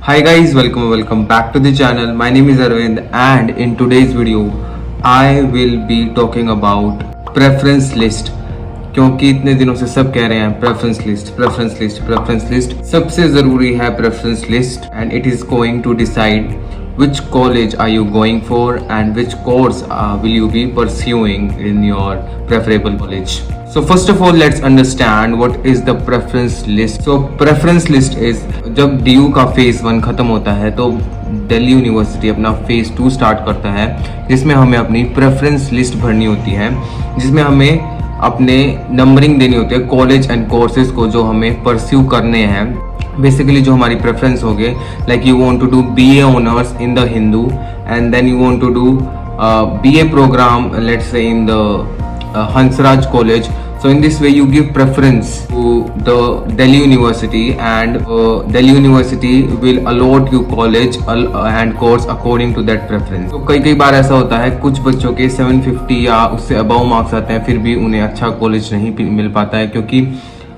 Hi guys, welcome back to the channel. My name is Arvind and in today's video I will be talking about preference list. क्योंकि इतने दिनों से सब कह रहे हैं प्रेफरेंस लिस्ट सबसे ज़रूरी है preference list and it is going to decide which college are you going for and which course will you be pursuing in your preferable college. So first of all let's understand what is the preference list. So preference list is जब DU का phase 1 खत्म होता है तो Delhi university अपना phase 2 start करता है जिसमें हमें अपनी प्रेफरेंस लिस्ट भरनी होती है, जिसमें हमें अपने नंबरिंग देनी होती है कॉलेज एंड कोर्सेज को जो हमें परस्यू करने हैं. बेसिकली जो हमारी प्रेफरेंस हो गए, like you want to do BA honours in the Hindu and then you want to do BA program let's say in the Hansraj college. So in this way you give preference to the Delhi University and Delhi University will allot you college and course according to that preference. तो कई बार ऐसा होता है कुछ बच्चों के 750 या उससे अबव मार्क्स आते हैं फिर भी उन्हें अच्छा कॉलेज नहीं मिल पाता है क्योंकि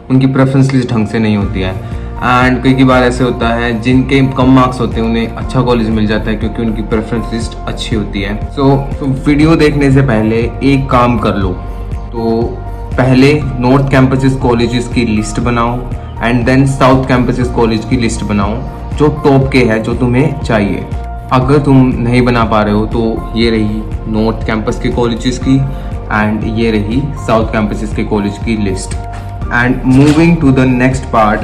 उनकी प्रेफरेंस लिस्ट ढंग से नहीं होती है. एंड कई बार ऐसे होता है जिनके कम मार्क्स होते हैं उन्हें अच्छा कॉलेज मिल जाता है क्योंकि उनकी प्रेफरेंस लिस्ट अच्छी होती है. सो वीडियो देखने से पहले एक काम कर लो, तो पहले नॉर्थ कैंपसेस कॉलेजेस की लिस्ट बनाओ and then south campuses college की लिस्ट बनाओ जो टॉप के है जो तुम्हें चाहिए. अगर तुम नहीं बना पा रहे हो तो ये रही नॉर्थ कैंपस के कॉलेजेस की एंड ये रही साउथ कैंपसेस के कॉलेज की list. And moving to the next part,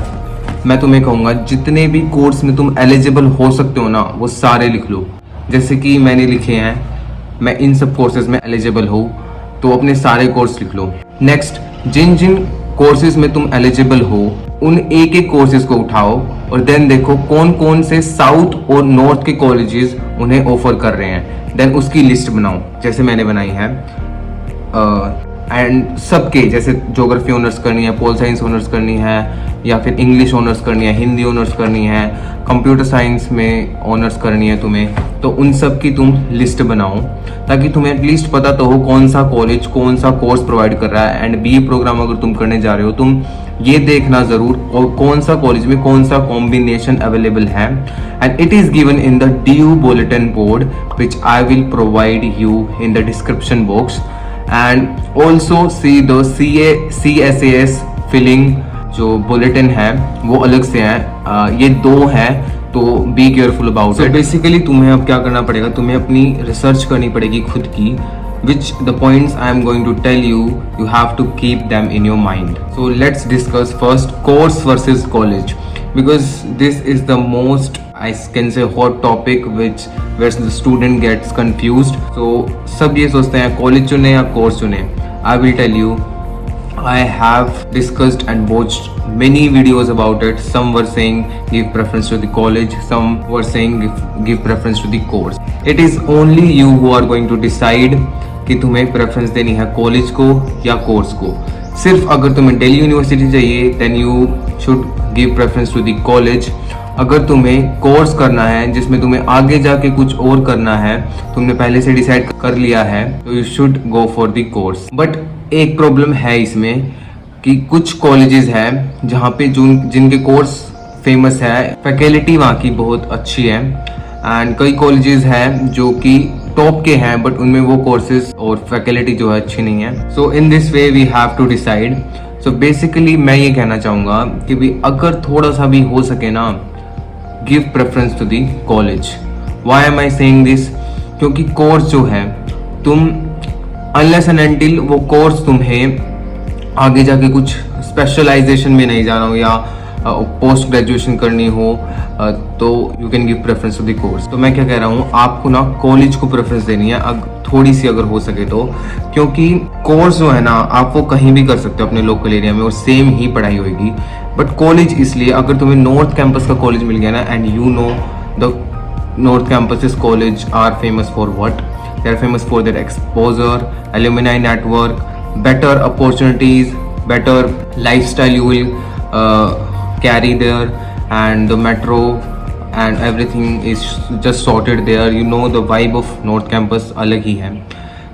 मैं तुम्हें कहूँगा जितने भी कोर्स में तुम एलिजिबल हो सकते हो ना वो सारे लिख लो. जैसे कि मैंने लिखे हैं, मैं इन सब कोर्सेज में एलिजिबल हूँ तो अपने सारे कोर्स लिख लो. नेक्स्ट, जिन जिन कोर्सेज में तुम एलिजिबल हो उन एक एक कोर्सेज को उठाओ और देन देखो कौन कौन से साउथ और नॉर्थ के कॉलेजेस उन्हें ऑफर कर रहे हैं. देन उसकी लिस्ट बनाओ जैसे मैंने बनाई है. एंड सबके जैसे ज्योग्राफी ऑनर्स करनी है, पोल साइंस ऑनर्स करनी है या फिर इंग्लिश ऑनर्स करनी है, हिंदी ऑनर्स करनी है, कंप्यूटर साइंस में ऑनर्स करनी है तुम्हें, तो उन सब की तुम लिस्ट बनाओ ताकि तुम्हें एटलीस्ट पता तो हो कौन सा कॉलेज कौन सा कोर्स प्रोवाइड कर रहा है. एंड BA प्रोग्राम अगर तुम करने जा रहे हो तुम ये देखना ज़रूर कौन सा कॉलेज में कौन सा कॉम्बिनेशन अवेलेबल है. And it is given in the DU bulletin board which I will provide you in the description box. And also see the CSAS filling जो बुलेटिन है वो अलग से है, ये दो हैं तो be careful about it. Basically तुम्हें अब क्या करना पड़ेगा, तुम्हें अपनी रिसर्च करनी पड़ेगी खुद की, which the points I am going to tell you, you have to keep them in your mind. So let's discuss first course versus college because this is the most, I can say, hot topic where the student gets confused. So सब ये सोचते हैं college चुने या course चुने. I will tell you, I have discussed and watched many videos about it. Some were saying give preference to the college, some were saying give preference to the course. It is only you who are going to decide कि तुम्हें preference देनी है college को या course को. सिर्फ अगर तुम्हें दिल्ली यूनिवर्सिटी चाहिए then you should give preference to the college. अगर तुम्हें कोर्स करना है जिसमें तुम्हें आगे जाके कुछ और करना है, तुमने पहले से डिसाइड कर लिया है, तो you should go for the course. But एक प्रॉब्लम है इसमें कि कुछ कॉलेजेस हैं जहाँ पे जिनके कोर्स फेमस है, फैकल्टी वहाँ की बहुत अच्छी है एंड कई कॉलेजेस हैं जो कि टॉप के हैं बट उनमें वो कोर्सेज और फैकल्टी जो है अच्छी नहीं है. So in this way we have to decide. So basically मैं ये कहना चाहूँगा कि भी अगर थोड़ा सा भी हो सके ना, give preference to the college. Why am I saying this, क्योंकि कोर्स जो है तुम अनलेस एंड अनटिल वो कोर्स तुम्हें आगे जाके कुछ स्पेशलाइजेशन में नहीं जाना हो या पोस्ट ग्रेजुएशन करनी हो तो you can give preference to the course. तो मैं क्या कह रहा हूँ, आपको ना कॉलेज को प्रेफरेंस देनी है थोड़ी सी अगर हो सके तो, क्योंकि कोर्स जो है ना आप वो कहीं भी कर सकते हो अपने लोकल एरिया में और सेम ही पढ़ाई होगी. बट कॉलेज इसलिए अगर तुम्हें नॉर्थ कैंपस का कॉलेज मिल गया ना, and you know the north campuses college are famous for what, they are famous for their exposure, alumni network, better opportunities, better lifestyle you will carry there, and the metro and everything is just sorted there. You know the vibe of North Campus अलग ही है.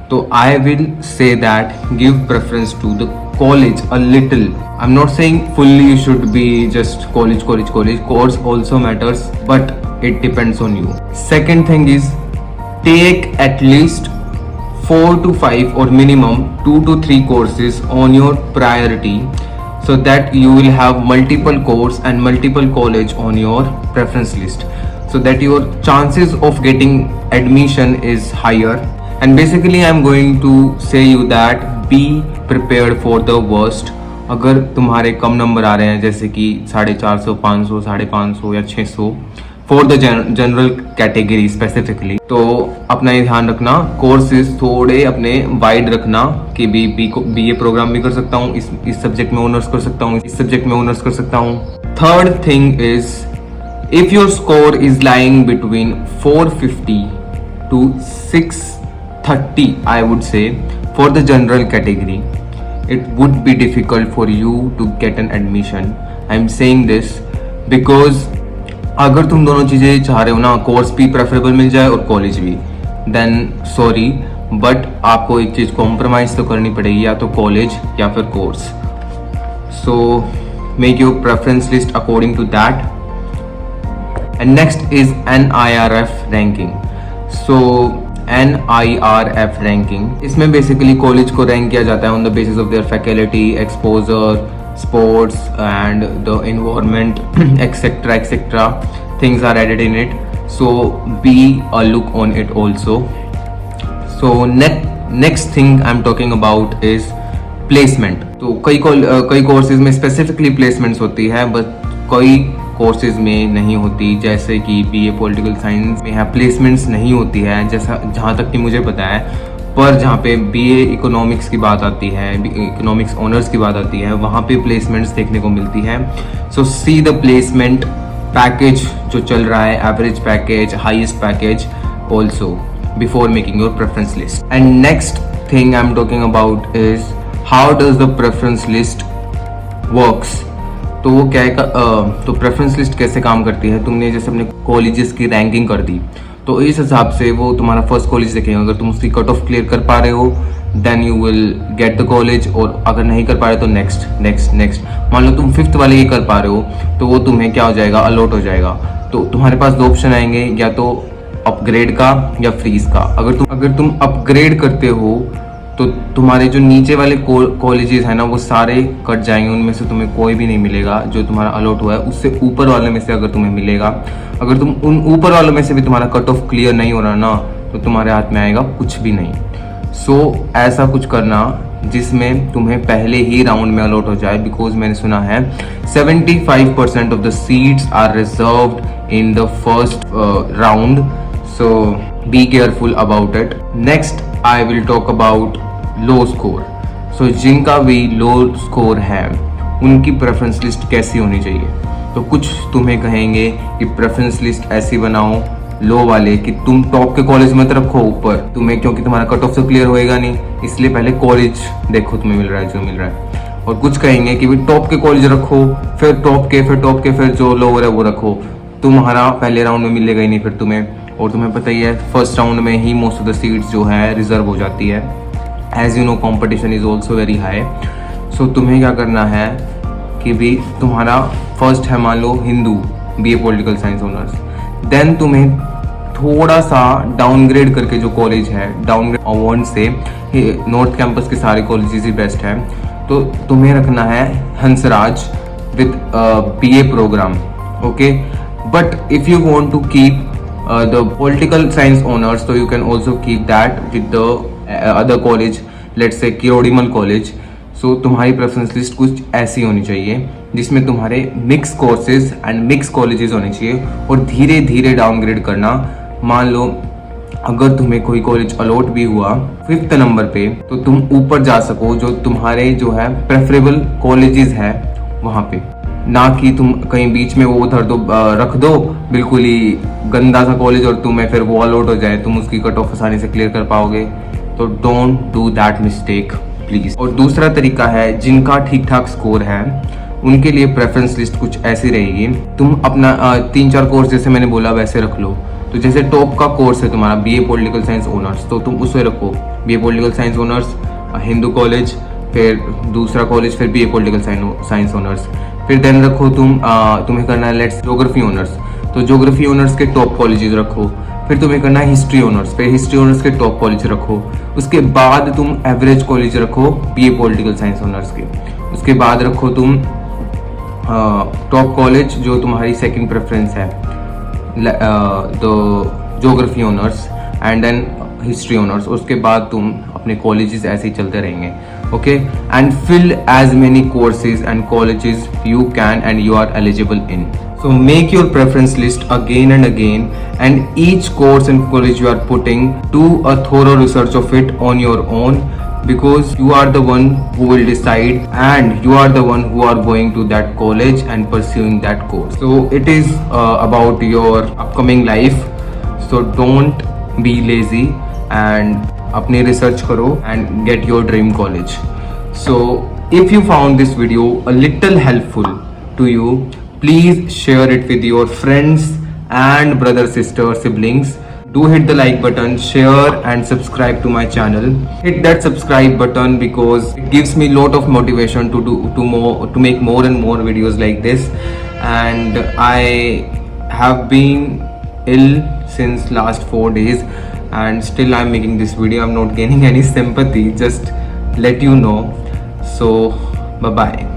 तो I will say that give preference to the college a little. I'm not saying fully you should be just college. Course also matters, but it depends on you. Second thing is, take at least 4 to 5 or minimum 2 to 3 courses on your priority, so that you will have multiple course and multiple college on your preference list, so that your chances of getting admission is higher. And basically I'm going to say you that be prepared for the worst. अगर तुम्हारे कम number आ रहे हैं, जैसे कि 450, 500, 550 या 600 for the general category specifically, तो अपना ये ध्यान रखना, कोर्सेज थोड़े अपने वाइड रखना कि बीए प्रोग्राम भी कर सकता हूँ, इस सब्जेक्ट में ऑनर्स कर सकता हूँ, इस सब्जेक्ट में ऑनर्स कर सकता हूँ. Third thing is, if your score is lying between 450 to 630, I would say, for the general category, it would be difficult for you to get an admission. I'm saying this because अगर तुम दोनों चीज़ें चाह रहे हो ना, course भी preferable मिल जाए और कॉलेज भी, देन सॉरी, बट आपको एक चीज़ कॉम्प्रोमाइज़ तो करनी पड़ेगी, या तो कॉलेज या फिर course. So make your preference list according to that. And next is NIRF ranking. So NIRF ranking, इसमें basically कॉलेज को रैंक किया जाता है on the basis of their faculty, exposure, sports and the environment, etc. Things are added in it. So be a look on it also. So next thing I'm talking about is placement. तो कई courses में specifically placements होती है, but कई courses में नहीं होती. जैसे कि बीए पॉलिटिकल साइंस में है प्लेसमेंट्स नहीं होती है, जैसा जहाँ तक कि मुझे पता है. पर जहाँ पे बीए इकोनॉमिक्स की बात आती है, इकोनॉमिक्स ऑनर्स की बात आती है, वहाँ पे प्लेसमेंट्स देखने को मिलती है. सो सी द प्लेसमेंट पैकेज जो चल रहा है, average package, highest package also, before making your preference list. And next thing I am talking about is how does the preference list works. तो वो क्या है, तो प्रेफरेंस लिस्ट कैसे काम करती है. तुमने जैसे अपने कॉलेजेस की रैंकिंग कर दी, तो इस हिसाब से वो तुम्हारा फर्स्ट कॉलेज देखेंगे. अगर तुम उसकी कट ऑफ क्लियर कर पा रहे हो, then you will get the college, और अगर नहीं कर पा रहे तो नेक्स्ट. मान लो तुम फिफ्थ वाले ही कर पा रहे हो, तो वो तुम्हें क्या हो जाएगा, अलॉट हो जाएगा. तो तुम्हारे पास दो ऑप्शन आएंगे, या तो अपग्रेड का या फ्रीज का. अगर तुम अपग्रेड करते हो तो तुम्हारे जो नीचे वाले कॉलेजेस हैं ना, वो सारे कट जाएंगे, उनमें से तुम्हें कोई भी नहीं मिलेगा जो तुम्हारा अलॉट हुआ है. उससे ऊपर वाले में से अगर तुम्हें मिलेगा, अगर तुम उन ऊपर वालों में से भी तुम्हारा कट ऑफ क्लियर नहीं हो रहा ना, तो तुम्हारे हाथ में आएगा कुछ भी नहीं. सो ऐसा कुछ करना जिसमें तुम्हें पहले ही राउंड में अलॉट हो जाए, बिकॉज मैंने सुना है 75% of the seats are reserved in the first round. So be careful about it. Next I will talk about low score. So जिनका भी लो स्कोर है, उनकी प्रेफरेंस लिस्ट कैसी होनी चाहिए. तो कुछ तुम्हें कहेंगे कि प्रेफरेंस लिस्ट ऐसी बनाओ लो वाले कि तुम टॉप के कॉलेज मत रखो ऊपर, तुम्हें क्योंकि तुम्हारा कट ऑफ तो क्लियर होएगा नहीं, इसलिए पहले कॉलेज देखो तुम्हें मिल रहा है जो मिल रहा है. और कुछ कहेंगे कि भाई टॉप के कॉलेज रखो, फिर टॉप के फिर जो लोअर है वो रखो. तुम्हारा पहले राउंड में मिलेगा ही नहीं फिर तुम्हें, और तुम्हें पता ही है फर्स्ट राउंड में ही मोस्ट ऑफ द सीट्स जो है रिजर्व हो जाती है. As you know competition is also very high. So तुम्हें क्या करना है कि भी तुम्हारा फर्स्ट है मान लो Hindu BA political science honours, then तुम्हें थोड़ा सा डाउनग्रेड करके जो कॉलेज है, डाउनग्रेड अवार्ड से नॉर्थ कैंपस के सारे कॉलेजेस ही बेस्ट है, तो तुम्हें रखना है Hansraj with BA program. Okay, but if you want to keep the political science honors, so you can also keep that with the other college, let's say Kirodimal college. So तुम्हारी preference list कुछ ऐसी होनी चाहिए जिसमें तुम्हारे mix courses and mix colleges होने चाहिए, और धीरे धीरे डाउनग्रेड करना. मान लो अगर तुम्हें कोई कॉलेज अलॉट भी हुआ 5th नंबर पे, तो तुम ऊपर जा सको जो तुम्हारे जो है प्रेफरेबल कॉलेजेस है वहाँ पे, ना कि तुम कहीं बीच में वो उधर दो रख दो बिल्कुल ही गंदा सा कॉलेज और तुम्हें फिर वो अलॉट हो जाए, तुम उसकी कट ऑफ आसानी से क्लियर कर पाओगे. तो don't do that mistake please. और दूसरा तरीका है, जिनका ठीक ठाक स्कोर है उनके लिए प्रेफरेंस लिस्ट कुछ ऐसी रहेगी. तुम अपना 3-4 कोर्स जैसे मैंने बोला वैसे रख लो. तो जैसे टॉप का कोर्स है तुम्हारा बीए पॉलिटिकल साइंस ऑनर्स, तो तुम उसे रखो BA political science honours Hindu college, फिर दूसरा कॉलेज फिर BA पॉलिटिकल साइंस ऑनर्स, फिर देन रखो तुम्हें करना है लेट्स ज्योग्राफी ऑनर्स, तो ज्योग्राफी ऑनर्स के टॉप कॉलेजेस रखो। फिर तुम्हें करना है हिस्ट्री ऑनर्स, फिर हिस्ट्री ऑनर्स के टॉप कॉलेज रखो। उसके बाद तुम एवरेज कॉलेज रखो BA पॉलिटिकल साइंस ऑनर्स के। उसके बाद रखो तुम टॉप कॉलेज जो तुम्हारी सेकंड प्रेफरेंस है, तो geography honours and then history honours. उसके बाद तुम अपने कॉलेजेस ऐसे ही चलते रहेंगे, okay. And fill as many courses and colleges you can and you are eligible in. So make your preference list again and again, and each course and college you are putting, do a thorough research of it on your own, because you are the one who will decide and you are the one who are going to that college and pursuing that course. So it is about your upcoming life, so don't be lazy and अपने research करो and get your dream college. So if you found this video a little helpful to you, please share it with your friends and brother, sister, siblings. Do hit the like button, share and subscribe to my channel. Hit that subscribe button because it gives me lot of motivation to make more and more videos like this. And I have been ill since last 4 days and still I'm making this video. I'm not gaining any sympathy, just let you know. So bye bye.